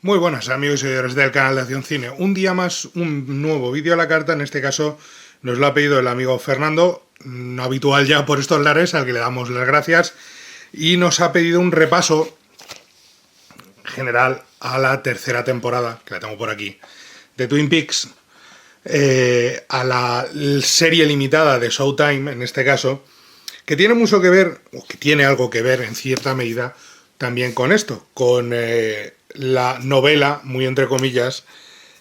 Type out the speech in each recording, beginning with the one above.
Muy buenas amigos y seguidores del canal de Acción Cine. Un día más, un nuevo vídeo a la carta. En este caso nos lo ha pedido el amigo Fernando, no habitual ya por estos lares, al que le damos las gracias. Y nos ha pedido un repaso general a la tercera temporada, que la tengo por aquí, de Twin Peaks. A la serie limitada de Showtime, en este caso, que tiene mucho que ver, o que tiene algo que ver en cierta medida, también con esto, con la novela, muy entre comillas,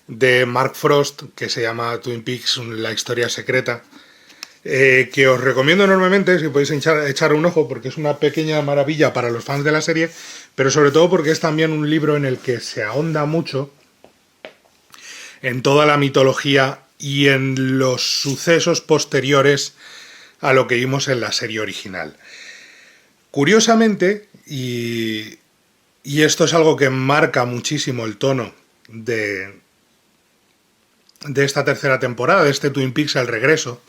de Mark Frost, que se llama Twin Peaks, la historia secreta, que os recomiendo enormemente, si podéis echar un ojo, porque es una pequeña maravilla para los fans de la serie, pero sobre todo porque es también un libro en el que se ahonda mucho en toda la mitología y en los sucesos posteriores a lo que vimos en la serie original. Curiosamente, y esto es algo que marca muchísimo el tono de esta tercera temporada, de este Twin Peaks El Regreso,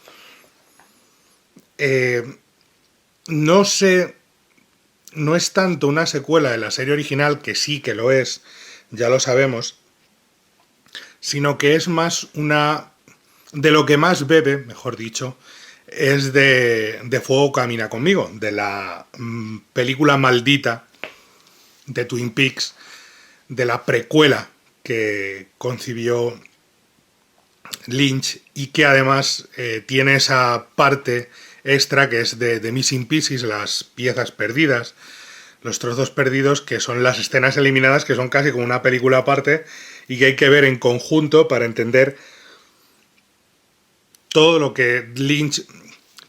no es tanto una secuela de la serie original, que sí que lo es, ya lo sabemos, sino que es más de lo que más bebe, mejor dicho, es de Fuego Camina Conmigo, de la película maldita de Twin Peaks, de la precuela que concibió Lynch y que además tiene esa parte extra que es de Missing Pieces, las piezas perdidas, los trozos perdidos, que son las escenas eliminadas, que son casi como una película aparte y que hay que ver en conjunto para entender todo lo que Lynch...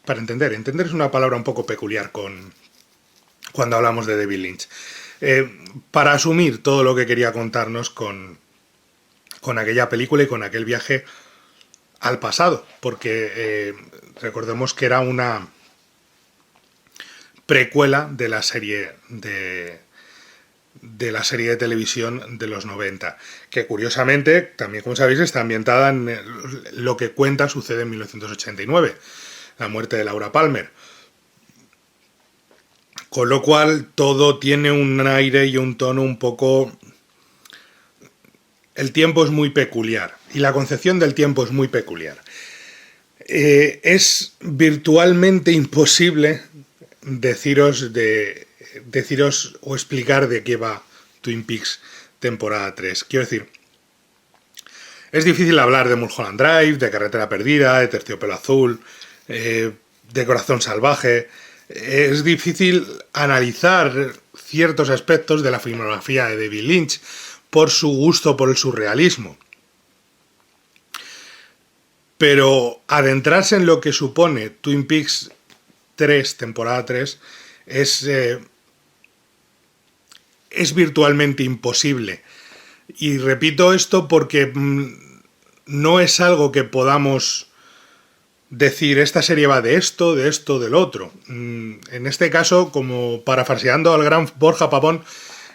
entender es una palabra un poco peculiar cuando hablamos de David Lynch. Para asumir todo lo que quería contarnos con aquella película y con aquel viaje al pasado, porque recordemos que era una precuela de la serie de televisión de los 90, que curiosamente, también como sabéis, está ambientada en lo que cuenta sucede en 1989, la muerte de Laura Palmer. Con lo cual todo tiene un aire y un tono un poco... El tiempo es muy peculiar y la concepción del tiempo es muy peculiar. Es virtualmente imposible deciros o explicar de qué va Twin Peaks temporada 3. Quiero decir, es difícil hablar de Mulholland Drive, de Carretera Perdida, de Terciopelo Azul, de Corazón Salvaje. Es difícil analizar ciertos aspectos de la filmografía de David Lynch por su gusto por el surrealismo. Pero adentrarse en lo que supone Twin Peaks 3, temporada 3, es virtualmente imposible. Y repito esto porque no es algo que podamos decir, esta serie va de esto, del otro. En este caso, como parafraseando al gran Borja Pavón,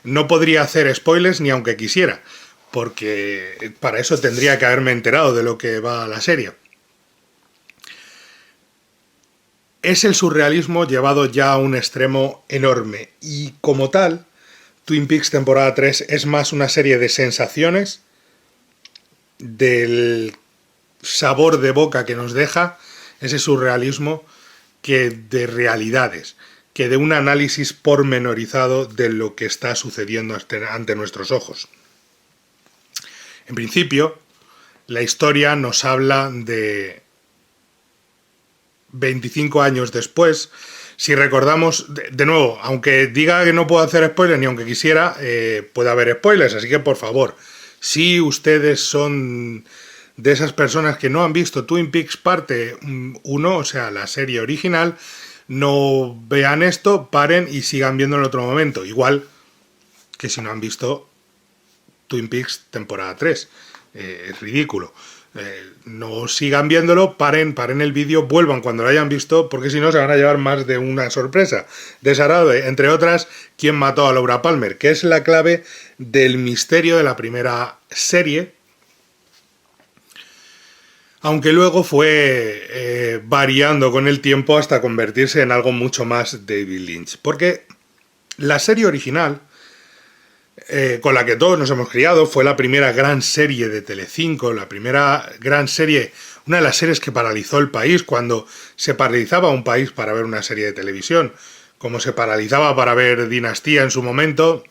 no podría hacer spoilers ni aunque quisiera, porque para eso tendría que haberme enterado de lo que va la serie. Es el surrealismo llevado ya a un extremo enorme, y como tal, Twin Peaks temporada 3 es más una serie de sensaciones, del sabor de boca que nos deja ese surrealismo, que de realidades, que de un análisis pormenorizado de lo que está sucediendo ante nuestros ojos. En principio, la historia nos habla de 25 años después. Si recordamos, de nuevo, aunque diga que no puedo hacer spoilers, ni aunque quisiera, puede haber spoilers, así que por favor, si ustedes son de esas personas que no han visto Twin Peaks parte 1, o sea, la serie original, no vean esto, paren y sigan viendo en otro momento. Igual que si no han visto Twin Peaks temporada 3. Es ridículo. No sigan viéndolo, paren el vídeo, vuelvan cuando lo hayan visto, porque si no se van a llevar más de una sorpresa. Desagradable, entre otras, quién mató a Laura Palmer, que es la clave del misterio de la primera serie, aunque luego fue variando con el tiempo hasta convertirse en algo mucho más David Lynch. Porque la serie original con la que todos nos hemos criado. Fue la primera gran serie de Telecinco, la primera gran serie, una de las series que paralizó el país, cuando se paralizaba un país para ver una serie de televisión, como se paralizaba para ver Dinastía en su momento,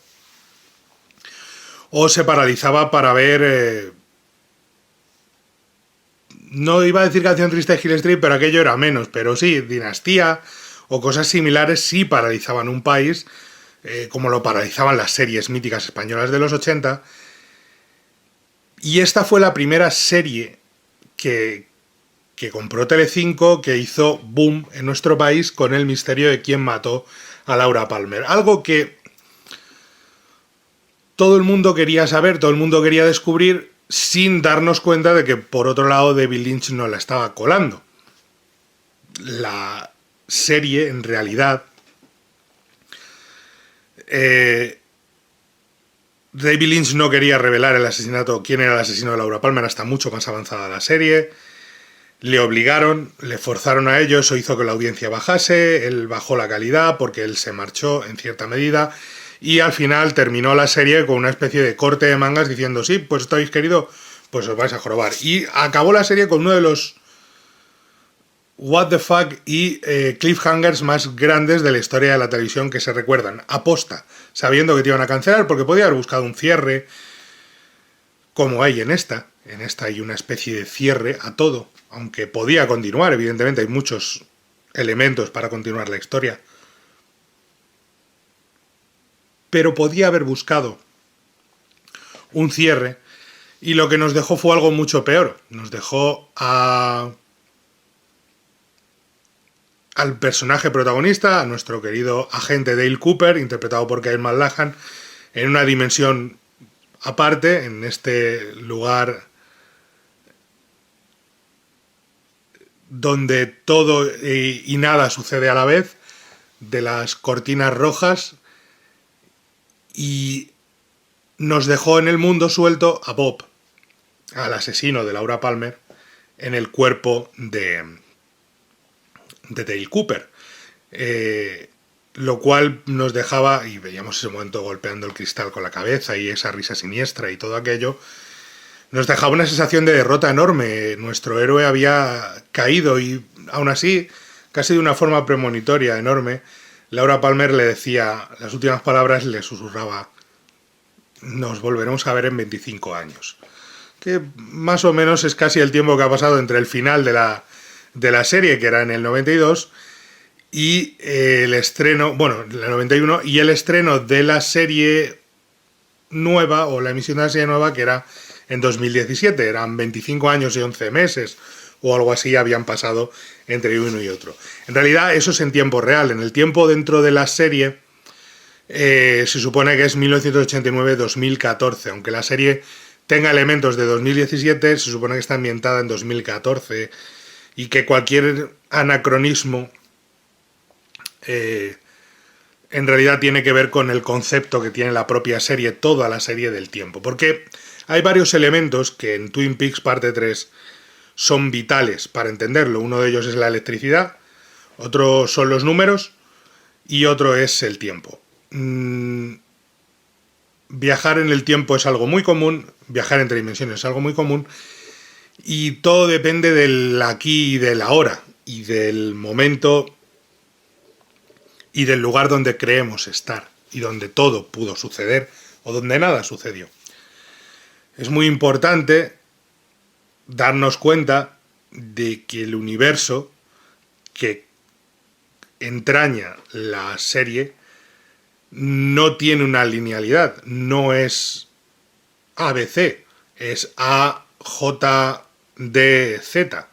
o se paralizaba para ver... no iba a decir Canción Triste de Hill Street, pero aquello era menos, pero sí, Dinastía o cosas similares sí paralizaban un país, como lo paralizaban las series míticas españolas de los 80. Y esta fue la primera serie que compró Telecinco, que hizo boom en nuestro país con el misterio de quién mató a Laura Palmer. Algo que todo el mundo quería saber, todo el mundo quería descubrir, sin darnos cuenta de que, por otro lado, David Lynch no la estaba colando. La serie, en realidad, David Lynch no quería revelar el asesinato, quién era el asesino de Laura Palmer, hasta mucho más avanzada la serie. Le obligaron, le forzaron a ello, eso hizo que la audiencia bajase, él bajó la calidad porque él se marchó en cierta medida y al final terminó la serie con una especie de corte de mangas diciendo, sí, pues esto habéis querido, pues os vais a jorobar. Y acabó la serie con uno de los what the fuck y cliffhangers más grandes de la historia de la televisión que se recuerdan, aposta, sabiendo que te iban a cancelar, porque podía haber buscado un cierre como hay en esta hay una especie de cierre a todo, aunque podía continuar, evidentemente hay muchos elementos para continuar la historia, pero podía haber buscado un cierre, y lo que nos dejó fue algo mucho peor. Nos dejó al personaje protagonista, a nuestro querido agente Dale Cooper, interpretado por Kyle MacLachlan, en una dimensión aparte, en este lugar donde todo y nada sucede a la vez, de las cortinas rojas, y nos dejó en el mundo suelto a Bob, al asesino de Laura Palmer, en el cuerpo de Dale Cooper. Lo cual nos dejaba, y veíamos ese momento golpeando el cristal con la cabeza y esa risa siniestra y todo aquello, nos dejaba una sensación de derrota enorme. Nuestro héroe había caído y aún así, casi de una forma premonitoria enorme, Laura Palmer le decía, las últimas palabras le susurraba, nos volveremos a ver en 25 años. Que más o menos es casi el tiempo que ha pasado entre el final de la serie, que era en el 92, y el estreno, bueno, el 91, y el estreno de la serie nueva, o la emisión de la serie nueva, que era en 2017. Eran 25 años y 11 meses, o algo así, habían pasado entre uno y otro. En realidad, eso es en tiempo real. En el tiempo dentro de la serie, se supone que es 1989-2014, aunque la serie tenga elementos de 2017, se supone que está ambientada en 2014, y que cualquier anacronismo en realidad tiene que ver con el concepto que tiene la propia serie, toda la serie del tiempo. Porque hay varios elementos que en Twin Peaks parte 3 son vitales para entenderlo. Uno de ellos es la electricidad, otro son los números y otro es el tiempo. Viajar en el tiempo es algo muy común, viajar entre dimensiones es algo muy común, y todo depende del aquí y del ahora, y del momento y del lugar donde creemos estar, y donde todo pudo suceder, o donde nada sucedió. Es muy importante darnos cuenta de que el universo que entraña la serie no tiene una linealidad, no es ABC, es A, J, D, Z.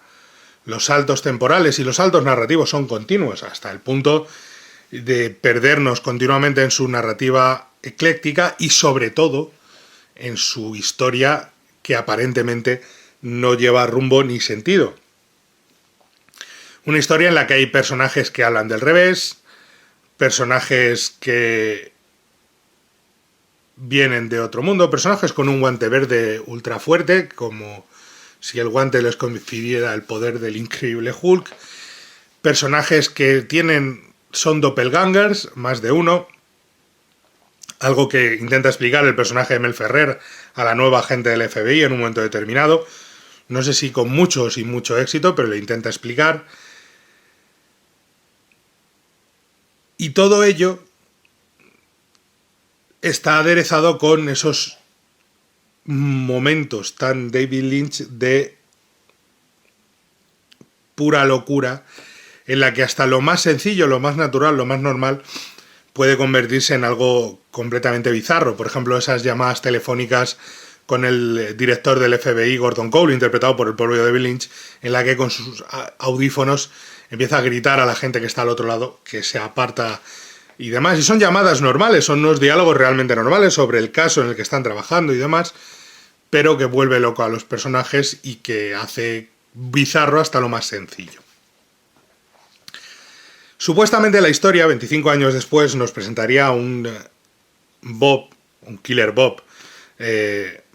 Los saltos temporales y los saltos narrativos son continuos, hasta el punto de perdernos continuamente en su narrativa ecléctica y sobre todo en su historia que aparentemente no lleva rumbo ni sentido. Una historia en la que hay personajes que hablan del revés, personajes que vienen de otro mundo, personajes con un guante verde ultra fuerte, como si el guante les confiriera el poder del increíble Hulk, personajes que son doppelgangers, más de uno, Algo que intenta explicar el personaje de Mel Ferrer a la nueva agente del FBI en un momento determinado. No sé si con mucho o sin mucho éxito, pero lo intenta explicar. Y todo ello está aderezado con esos momentos tan David Lynch de pura locura, en la que hasta lo más sencillo, lo más natural, lo más normal, puede convertirse en algo completamente bizarro. Por ejemplo, esas llamadas telefónicas con el director del FBI, Gordon Cole, interpretado por el propio David Lynch, en la que con sus audífonos empieza a gritar a la gente que está al otro lado, que se aparta y demás. Y son llamadas normales, son unos diálogos realmente normales sobre el caso en el que están trabajando y demás, pero que vuelve loco a los personajes y que hace bizarro hasta lo más sencillo. Supuestamente la historia, 25 años después, nos presentaría a un Bob, un Killer Bob,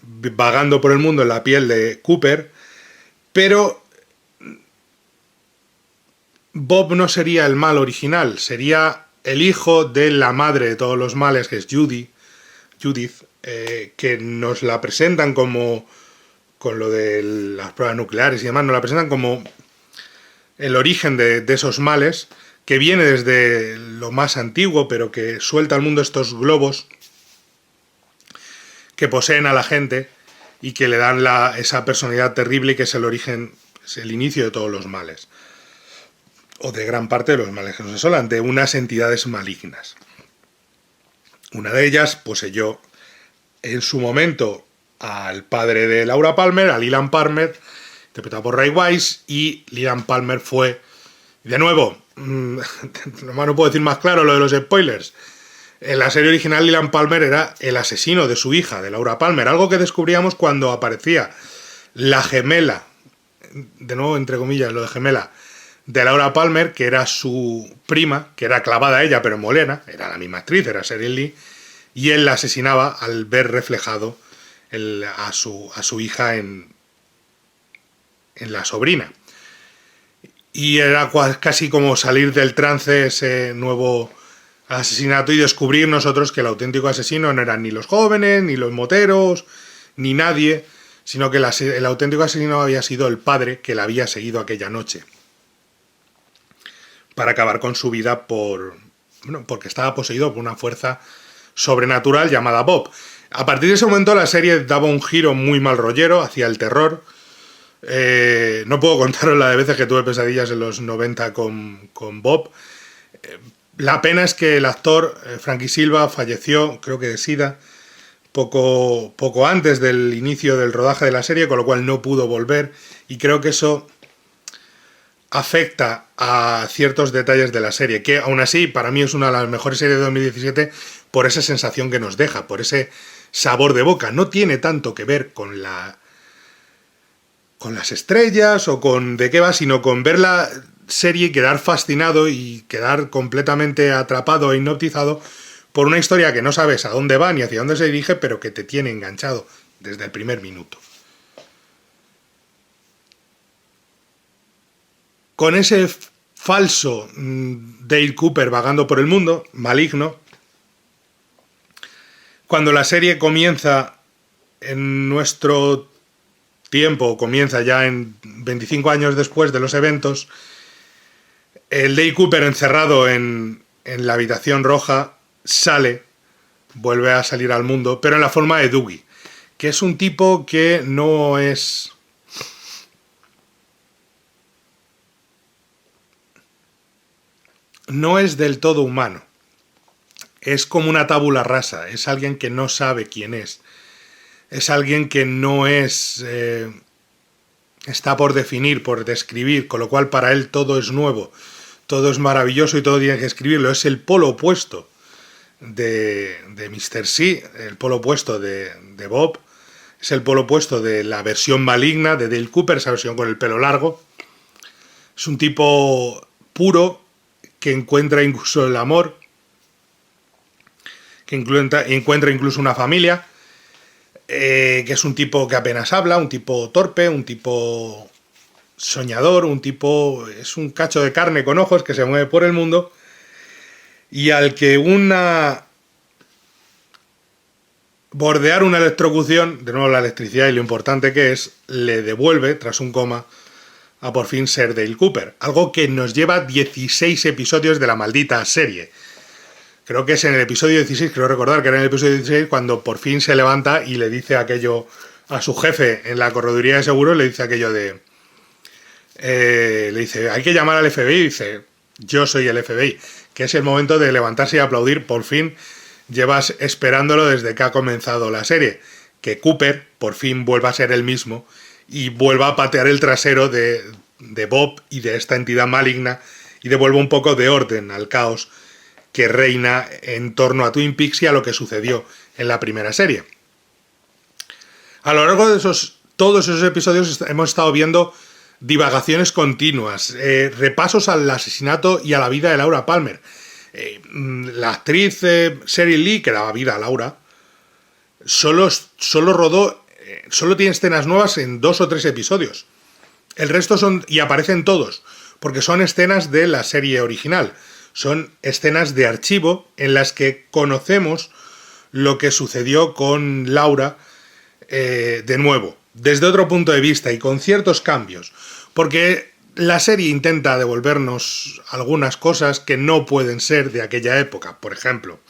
vagando por el mundo en la piel de Cooper, pero Bob no sería el mal original, sería el hijo de la madre de todos los males, que es Judith, que nos la presentan como, con lo de las pruebas nucleares y demás, nos la presentan como el origen de esos males, que viene desde lo más antiguo, pero que suelta al mundo estos globos que poseen a la gente y que le dan esa personalidad terrible que es el origen, es el inicio de todos los males, o de gran parte de los males que nos asolan, de unas entidades malignas. Una de ellas poseyó en su momento al padre de Laura Palmer, a Leland Palmer, interpretado por Ray Wise, y Leland Palmer fue, de nuevo, no puedo decir más claro lo de los spoilers. En la serie original, Leland Palmer era el asesino de su hija, de Laura Palmer, algo que descubríamos cuando aparecía la gemela, de nuevo entre comillas lo de gemela, de Laura Palmer, que era su prima, que era clavada a ella, pero morena, era la misma actriz, era Sheryl Lee, y él la asesinaba al ver reflejado a su hija en la sobrina. Y era casi como salir del trance ese nuevo asesinato y descubrir nosotros que el auténtico asesino no eran ni los jóvenes, ni los moteros, ni nadie, sino que el auténtico asesino había sido el padre que la había seguido aquella noche para acabar con su vida porque estaba poseído por una fuerza sobrenatural llamada Bob. A partir de ese momento la serie daba un giro muy mal rollero hacia el terror. No puedo contaros la de veces que tuve pesadillas en los 90 con Bob. La pena es que el actor Frankie Silva falleció, creo que de SIDA, poco antes del inicio del rodaje de la serie, con lo cual no pudo volver, y creo que eso afecta a ciertos detalles de la serie, que aún así para mí es una de las mejores series de 2017 por esa sensación que nos deja, por ese sabor de boca. No tiene tanto que ver con las estrellas o con de qué va, sino con ver la serie y quedar fascinado y quedar completamente atrapado e hipnotizado por una historia que no sabes a dónde va ni hacia dónde se dirige, pero que te tiene enganchado desde el primer minuto. Con ese falso Dale Cooper vagando por el mundo, maligno, cuando la serie comienza en nuestro tiempo, comienza ya en 25 años después de los eventos, el Dale Cooper encerrado en la habitación roja vuelve a salir al mundo, pero en la forma de Dougie, que es un tipo que no es del todo humano. Es como una tabula rasa, es alguien que no sabe quién es alguien que no es... está por definir, por describir, con lo cual para él todo es nuevo, todo es maravilloso y todo tiene que escribirlo. Es el polo opuesto de Mr. C, el polo opuesto de Bob, es el polo opuesto de la versión maligna de Dale Cooper, esa versión con el pelo largo. Es un tipo puro que encuentra incluso el amor, que encuentra incluso una familia, que es un tipo que apenas habla, un tipo torpe, un tipo soñador, es un cacho de carne con ojos que se mueve por el mundo y al que una bordear una electrocución, de nuevo la electricidad y lo importante que es, le devuelve, tras un coma, a por fin ser Dale Cooper. Algo que nos lleva 16 episodios de la maldita serie. Creo que es en el episodio 16, creo recordar que era en el episodio 16, cuando por fin se levanta y le dice aquello a su jefe en la correduría de seguros, le dice aquello de... le dice, hay que llamar al FBI, y dice, yo soy el FBI, que es el momento de levantarse y aplaudir, por fin llevas esperándolo desde que ha comenzado la serie, que Cooper por fin vuelva a ser el mismo y vuelva a patear el trasero de Bob y de esta entidad maligna y devuelva un poco de orden al caos que reina en torno a Twin Peaks y a lo que sucedió en la primera serie. A lo largo de todos esos episodios hemos estado viendo divagaciones continuas, repasos al asesinato y a la vida de Laura Palmer. La actriz Sheryl Lee, que daba vida a Laura, solo tiene escenas nuevas en 2 o 3 episodios. El resto y aparecen todos, porque son escenas de la serie original. Son escenas de archivo en las que conocemos lo que sucedió con Laura de nuevo, desde otro punto de vista y con ciertos cambios, porque la serie intenta devolvernos algunas cosas que no pueden ser de aquella época. Por ejemplo,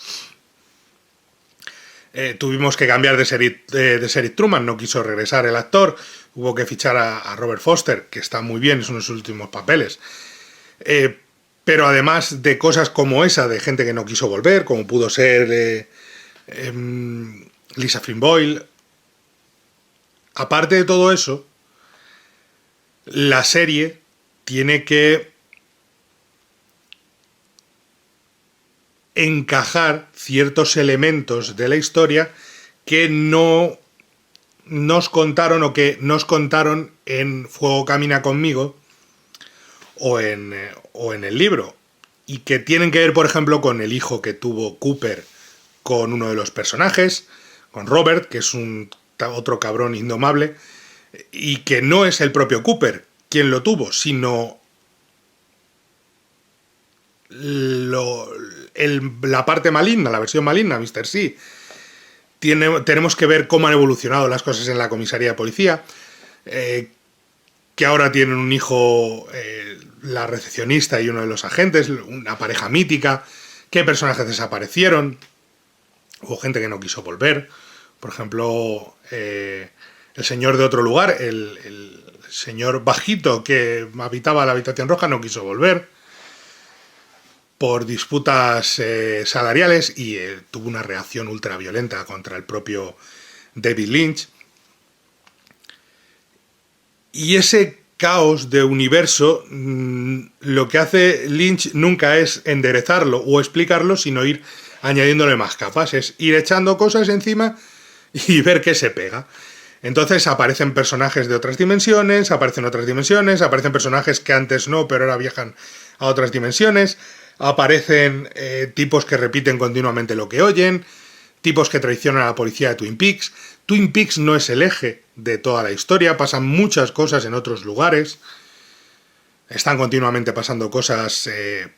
tuvimos que cambiar de serie Truman, no quiso regresar el actor, hubo que fichar a Robert Foster, que está muy bien, es uno de sus últimos papeles. Pero además de cosas como esa, de gente que no quiso volver, como pudo ser Lisa Flynn Boyle, aparte de todo eso, la serie tiene que encajar ciertos elementos de la historia que no nos contaron o que nos contaron en Fuego Camina Conmigo o en el libro, y que tienen que ver, por ejemplo, con el hijo que tuvo Cooper con uno de los personajes, con Robert, que es otro cabrón indomable, y que no es el propio Cooper quien lo tuvo, sino la parte maligna, la versión maligna, Mr. C. Tenemos que ver cómo han evolucionado las cosas en la comisaría de policía, que ahora tienen un hijo, la recepcionista y uno de los agentes, una pareja mítica, qué personajes desaparecieron, hubo gente que no quiso volver, por ejemplo, el señor de otro lugar, el señor bajito que habitaba la habitación roja no quiso volver por disputas salariales y tuvo una reacción ultraviolenta contra el propio David Lynch. Y ese caos de universo, lo que hace Lynch nunca es enderezarlo o explicarlo, sino ir añadiéndole más capas, es ir echando cosas encima y ver qué se pega. Entonces aparecen personajes de otras dimensiones, aparecen personajes que antes no, pero ahora viajan a otras dimensiones, aparecen tipos que repiten continuamente lo que oyen, tipos que traicionan a la policía de Twin Peaks. Twin Peaks no es el eje de toda la historia, pasan muchas cosas en otros lugares, están continuamente pasando cosas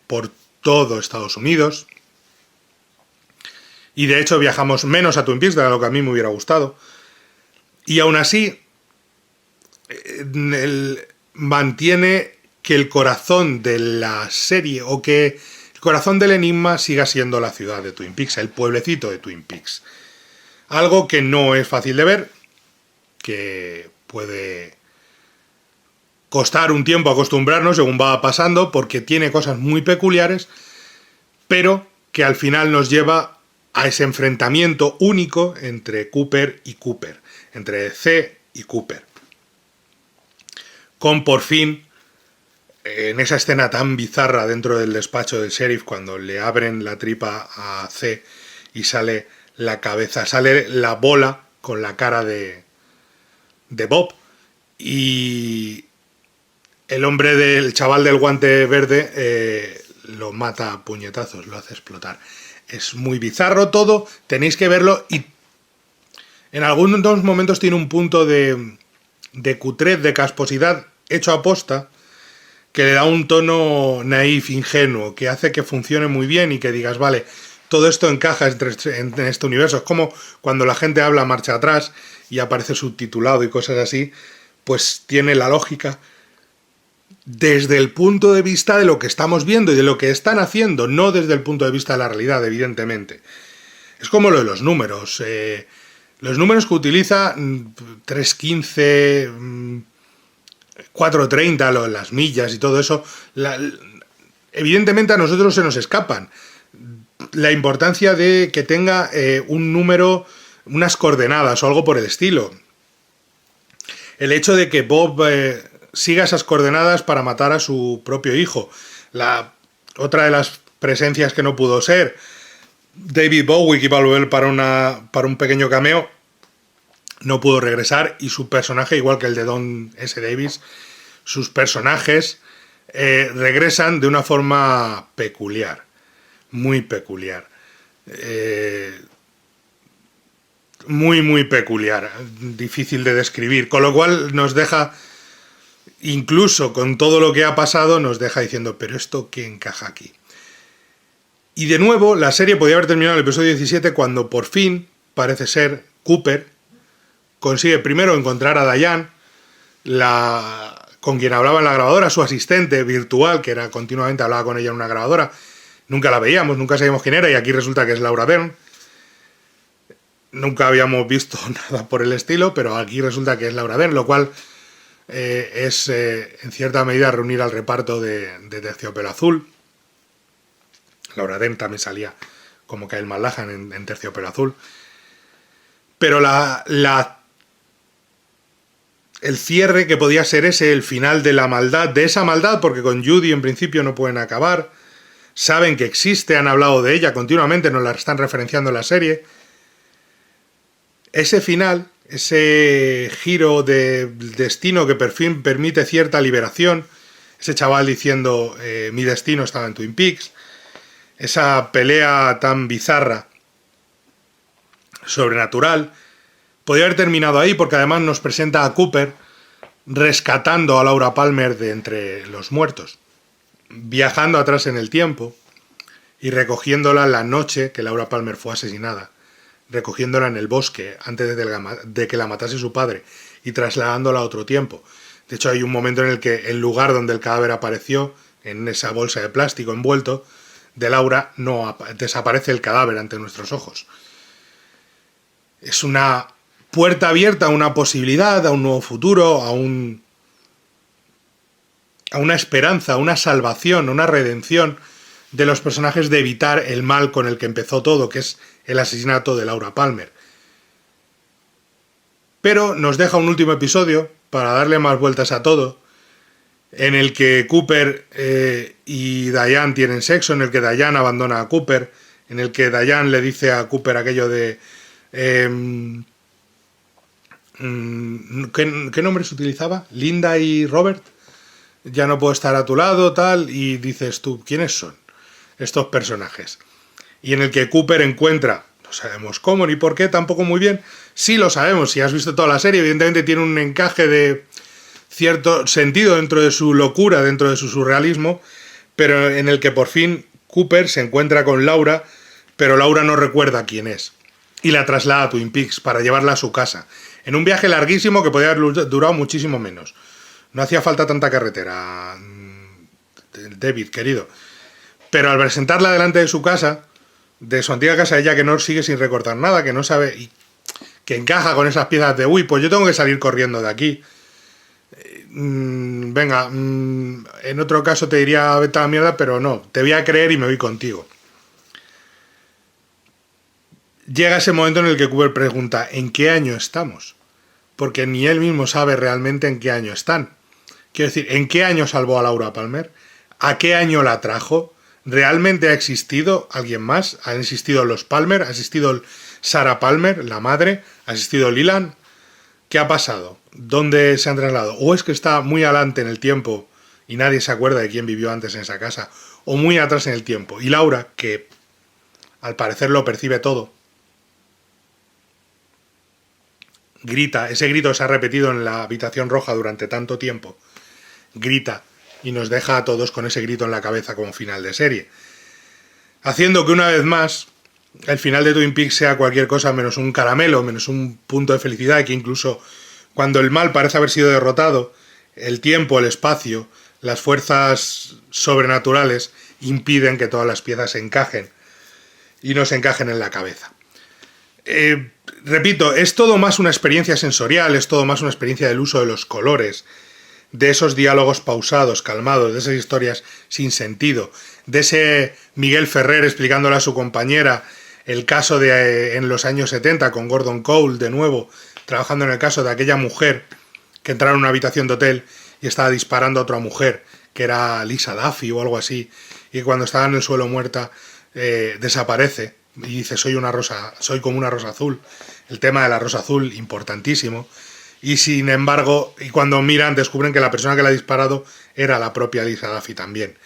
por todo Estados Unidos, y de hecho viajamos menos a Twin Peaks de lo que a mí me hubiera gustado. Y aún así, mantiene que el corazón de la serie, o que el corazón del enigma siga siendo la ciudad de Twin Peaks, el pueblecito de Twin Peaks. Algo que no es fácil de ver, que puede costar un tiempo acostumbrarnos según va pasando, porque tiene cosas muy peculiares, pero que al final nos lleva a ese enfrentamiento único entre Cooper y Cooper, entre C y Cooper. Con por fin, en esa escena tan bizarra dentro del despacho del sheriff, cuando le abren la tripa a C y sale la cabeza, sale la bola con la cara de Bob, y el hombre del chaval del guante verde lo mata a puñetazos, lo hace explotar. Es muy bizarro todo, tenéis que verlo, y en algunos momentos tiene un punto de cutrez, de casposidad hecho a posta, que le da un tono naif, ingenuo, que hace que funcione muy bien y que digas, vale, todo esto encaja en este universo. Es como cuando la gente habla marcha atrás y aparece subtitulado y cosas así, pues tiene la lógica desde el punto de vista de lo que estamos viendo y de lo que están haciendo, no desde el punto de vista de la realidad, evidentemente. Es como lo de los números. Los números que utiliza 315, 430, las millas y todo eso, evidentemente a nosotros se nos escapan. La importancia de que tenga un número, unas coordenadas o algo por el estilo. El hecho de que Bob siga esas coordenadas para matar a su propio hijo. Otra de las presencias que no pudo ser, David Bowie, que iba a volver para un pequeño cameo, no pudo regresar, y su personaje, igual que el de Don S. Davis, sus personajes regresan de una forma peculiar, muy peculiar. Muy peculiar, difícil de describir, con lo cual nos deja, incluso con todo lo que ha pasado, nos deja diciendo, pero ¿esto qué encaja aquí? Y de nuevo, la serie podía haber terminado en el episodio 17 cuando por fin, parece ser, Cooper consigue primero encontrar a Diane, con quien hablaba en la grabadora, su asistente virtual, que era continuamente hablaba con ella en una grabadora. Nunca la veíamos, nunca sabíamos quién era, y aquí resulta que es Laura Dern. Nunca habíamos visto nada por el estilo, pero aquí resulta que es Laura Dern, lo cual es en cierta medida reunir al reparto de Terciopelo Azul. Laura Dern también salía como Kyle MacLachlan en Terciopelo Azul. Pero el cierre que podía ser ese, el final de la maldad, de esa maldad, porque con Judy en principio no pueden acabar, saben que existe, han hablado de ella continuamente, nos la están referenciando en la serie. Ese final, ese giro de destino que por fin permite cierta liberación, ese chaval diciendo mi destino estaba en Twin Peaks, esa pelea tan bizarra, sobrenatural, podría haber terminado ahí, porque además nos presenta a Cooper rescatando a Laura Palmer de entre los muertos, viajando atrás en el tiempo y recogiéndola la noche que Laura Palmer fue asesinada, recogiéndola en el bosque antes de que la matase su padre y trasladándola a otro tiempo. De hecho, hay un momento en el que el lugar donde el cadáver apareció, en esa bolsa de plástico envuelto de Laura, desaparece el cadáver ante nuestros ojos. Es una puerta abierta a una posibilidad, a un nuevo futuro, a una esperanza, a una salvación, a una redención de los personajes, de evitar el mal con el que empezó todo, que es el asesinato de Laura Palmer. Pero nos deja un último episodio para darle más vueltas a todo, en el que Cooper y Diane tienen sexo, en el que Diane abandona a Cooper, en el que Diane le dice a Cooper aquello de ¿qué nombres utilizaba? Linda y Robert, ya no puedo estar a tu lado, tal, y dices tú, ¿quiénes son estos personajes? Y en el que Cooper encuentra, no sabemos cómo ni por qué, tampoco muy bien, sí lo sabemos, si has visto toda la serie, evidentemente tiene un encaje de cierto sentido dentro de su locura, dentro de su surrealismo, pero en el que por fin Cooper se encuentra con Laura, pero Laura no recuerda quién es, y la traslada a Twin Peaks para llevarla a su casa, en un viaje larguísimo que podía haber durado muchísimo menos. No hacía falta tanta carretera, David, querido. Pero al presentarla delante de su casa, de su antigua casa, ella que no sigue sin recordar nada, que no sabe, y que encaja con esas piezas de, uy, pues yo tengo que salir corriendo de aquí. Venga, en otro caso te diría vete a la mierda, pero no, te voy a creer y me voy contigo. Llega ese momento en el que Cooper pregunta, ¿en qué año estamos? Porque ni él mismo sabe realmente en qué año están. Quiero decir, ¿en qué año salvó a Laura Palmer? ¿A qué año la trajo? ¿Realmente ha existido alguien más? ¿Han existido los Palmer? ¿Ha existido Sarah Palmer, la madre? ¿Ha existido Leland? ¿Qué ha pasado? ¿Dónde se han trasladado? ¿O es que está muy adelante en el tiempo y nadie se acuerda de quién vivió antes en esa casa? ¿O muy atrás en el tiempo? Y Laura, que al parecer lo percibe todo, grita, ese grito se ha repetido en la habitación roja durante tanto tiempo, grita y nos deja a todos con ese grito en la cabeza como final de serie. Haciendo que una vez más el final de Twin Peaks sea cualquier cosa menos un caramelo, menos un punto de felicidad, y que incluso cuando el mal parece haber sido derrotado, el tiempo, el espacio, las fuerzas sobrenaturales impiden que todas las piezas se encajen y no se encajen en la cabeza. Repito, es todo más una experiencia sensorial, es todo más una experiencia del uso de los colores, de esos diálogos pausados, calmados, de esas historias sin sentido, de ese Miguel Ferrer explicándole a su compañera el caso de en los años 70 con Gordon Cole, de nuevo, trabajando en el caso de aquella mujer que entraba en una habitación de hotel y estaba disparando a otra mujer, que era Lisa Duffy o algo así, y cuando estaba en el suelo muerta desaparece y dice soy como una rosa azul. El tema de la rosa azul, importantísimo. Y sin embargo, y cuando miran, descubren que la persona que la ha disparado era la propia Lisa Duffy también.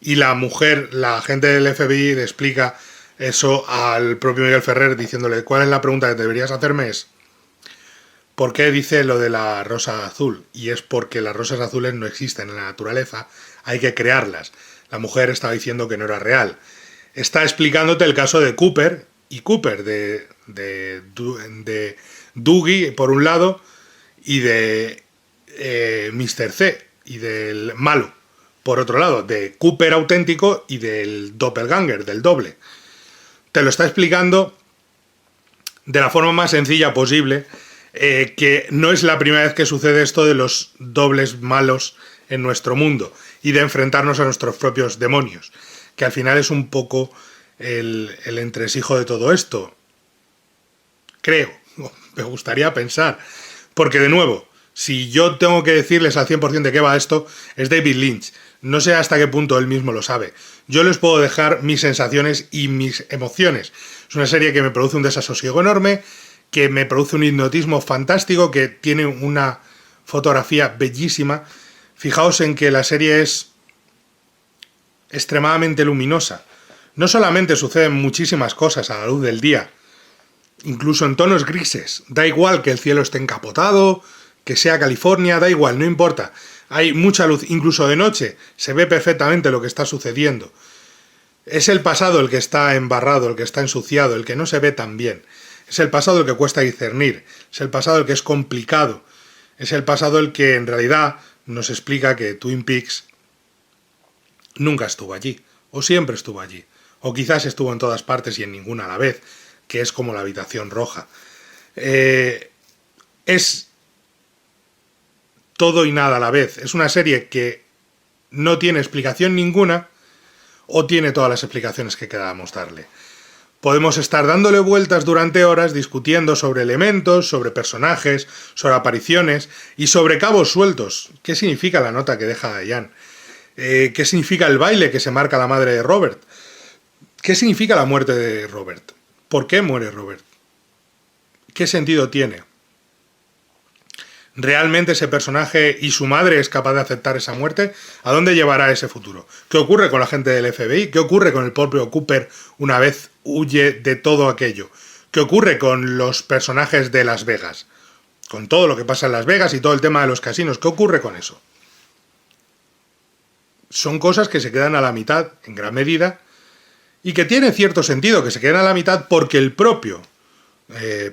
Y la mujer, la agente del FBI, le explica eso al propio Miguel Ferrer, diciéndole, ¿cuál es la pregunta que deberías hacerme? Es, ¿por qué dice lo de la rosa azul? Y es porque las rosas azules no existen en la naturaleza, hay que crearlas. La mujer estaba diciendo que no era real. Está explicándote el caso de Cooper y Cooper, de Doogie, por un lado, y de Mr. C, y del malo, por otro lado, de Cooper auténtico y del doppelganger, del doble. Te lo está explicando de la forma más sencilla posible, que no es la primera vez que sucede esto de los dobles malos en nuestro mundo y de enfrentarnos a nuestros propios demonios, que al final es un poco el entresijo de todo esto. Creo, me gustaría pensar, porque de nuevo, si yo tengo que decirles al 100% de qué va esto, es David Lynch. No sé hasta qué punto él mismo lo sabe. Yo les puedo dejar mis sensaciones y mis emociones. Es una serie que me produce un desasosiego enorme, que me produce un hipnotismo fantástico, que tiene una fotografía bellísima. Fijaos en que la serie es extremadamente luminosa. No solamente suceden muchísimas cosas a la luz del día, incluso en tonos grises. Da igual que el cielo esté encapotado, que sea California, da igual, no importa. Hay mucha luz, incluso de noche, se ve perfectamente lo que está sucediendo. Es el pasado el que está embarrado, el que está ensuciado, el que no se ve tan bien. Es el pasado el que cuesta discernir, es el pasado el que es complicado, es el pasado el que en realidad nos explica que Twin Peaks nunca estuvo allí, o siempre estuvo allí, o quizás estuvo en todas partes y en ninguna a la vez, que es como la habitación roja. Es todo y nada a la vez. Es una serie que no tiene explicación ninguna o tiene todas las explicaciones que queramos darle. Podemos estar dándole vueltas durante horas discutiendo sobre elementos, sobre personajes, sobre apariciones y sobre cabos sueltos. ¿Qué significa la nota que deja Diane? ¿Qué significa el baile que se marca la madre de Robert? ¿Qué significa la muerte de Robert? ¿Por qué muere Robert? ¿Qué sentido tiene? ¿Realmente ese personaje y su madre es capaz de aceptar esa muerte? ¿A dónde llevará ese futuro? ¿Qué ocurre con la gente del FBI? ¿Qué ocurre con el propio Cooper una vez huye de todo aquello? ¿Qué ocurre con los personajes de Las Vegas? Con todo lo que pasa en Las Vegas y todo el tema de los casinos. ¿Qué ocurre con eso? Son cosas que se quedan a la mitad, en gran medida, y que tienen cierto sentido que se queden a la mitad porque el propio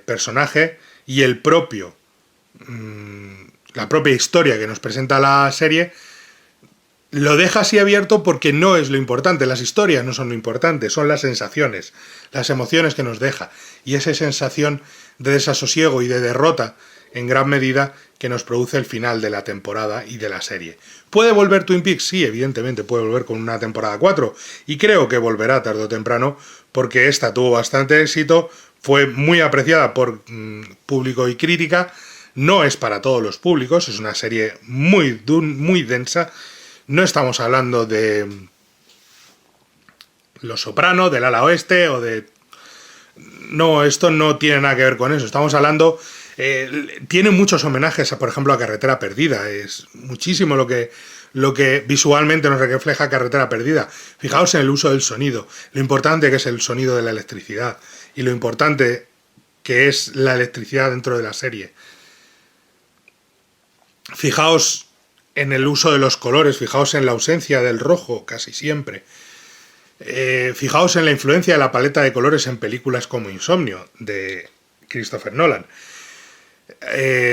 personaje y el propio la propia historia que nos presenta la serie lo deja así abierto porque no es lo importante. Las historias no son lo importante, son las sensaciones, las emociones que nos deja, y esa sensación de desasosiego y de derrota en gran medida que nos produce el final de la temporada y de la serie. ¿Puede volver Twin Peaks? Sí, evidentemente puede volver con una temporada 4, y creo que volverá tarde o temprano porque esta tuvo bastante éxito, fue muy apreciada por público y crítica. No es para todos los públicos, es una serie muy densa. No estamos hablando de Los Soprano, del ala oeste o de... No, esto no tiene nada que ver con eso. Estamos hablando... tiene muchos homenajes, por ejemplo, a Carretera Perdida. Es muchísimo lo que visualmente nos refleja Carretera Perdida. Fijaos en el uso del sonido, lo importante que es el sonido de la electricidad y lo importante que es la electricidad dentro de la serie. Fijaos en el uso de los colores, fijaos en la ausencia del rojo casi siempre. Fijaos en la influencia de la paleta de colores en películas como Insomnio, de Christopher Nolan.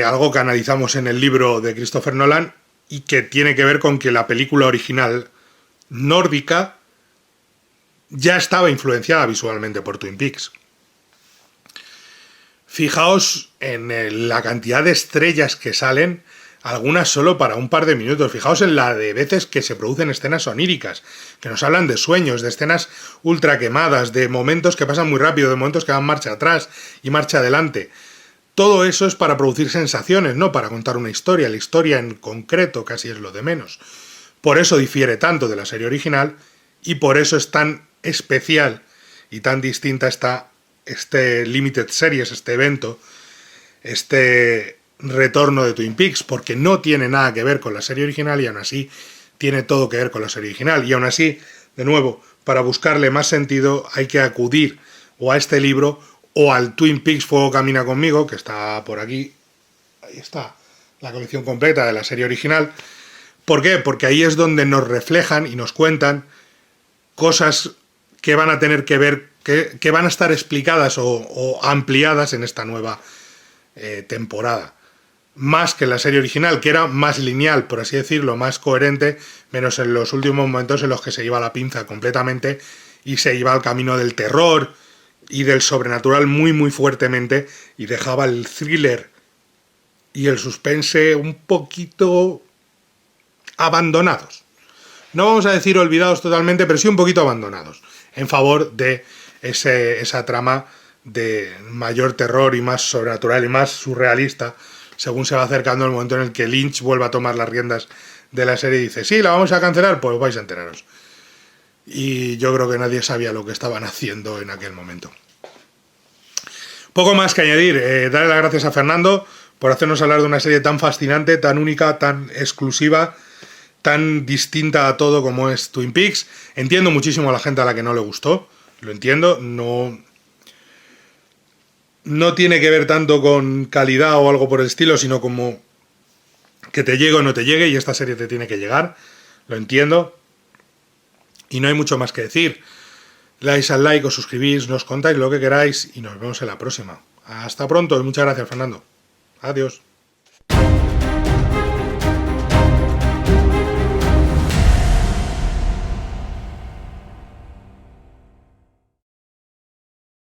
Algo que analizamos en el libro de Christopher Nolan y que tiene que ver con que la película original nórdica ya estaba influenciada visualmente por Twin Peaks. Fijaos en la cantidad de estrellas que salen, algunas solo para un par de minutos. Fijaos en la de veces que se producen escenas oníricas, que nos hablan de sueños, de escenas ultra quemadas, de momentos que pasan muy rápido, de momentos que van marcha atrás y marcha adelante. Todo eso es para producir sensaciones, no para contar una historia. La historia en concreto casi es lo de menos. Por eso difiere tanto de la serie original y por eso es tan especial y tan distinta este Limited Series, este evento, este retorno de Twin Peaks, porque no tiene nada que ver con la serie original y aún así tiene todo que ver con la serie original. Y aún así, de nuevo, para buscarle más sentido hay que acudir o a este libro o al Twin Peaks Fuego Camina Conmigo, que está por aquí. Ahí está la colección completa de la serie original. ¿Por qué? Porque ahí es donde nos reflejan y nos cuentan cosas que van a tener que ver, que van a estar explicadas o ampliadas en esta nueva temporada. Más que la serie original, que era más lineal, por así decirlo, más coherente, menos en los últimos momentos en los que se iba la pinza completamente y se iba al camino del terror y del sobrenatural muy muy fuertemente y dejaba el thriller y el suspense un poquito abandonados. No vamos a decir olvidados totalmente, pero sí un poquito abandonados, en favor de esa trama de mayor terror y más sobrenatural y más surrealista, según se va acercando el momento en el que Lynch vuelva a tomar las riendas de la serie y dice, sí, la vamos a cancelar, pues vais a enteraros. Y yo creo que nadie sabía lo que estaban haciendo en aquel momento. Poco más que añadir. Darle las gracias a Fernando por hacernos hablar de una serie tan fascinante, tan única, tan exclusiva, tan distinta a todo como es Twin Peaks. Entiendo muchísimo a la gente a la que no le gustó, lo entiendo, no tiene que ver tanto con calidad o algo por el estilo, sino como que te llegue o no te llegue, y esta serie te tiene que llegar, lo entiendo. Y no hay mucho más que decir. Le dais al like, os suscribís, nos contáis lo que queráis y nos vemos en la próxima. Hasta pronto y muchas gracias, Fernando. Adiós.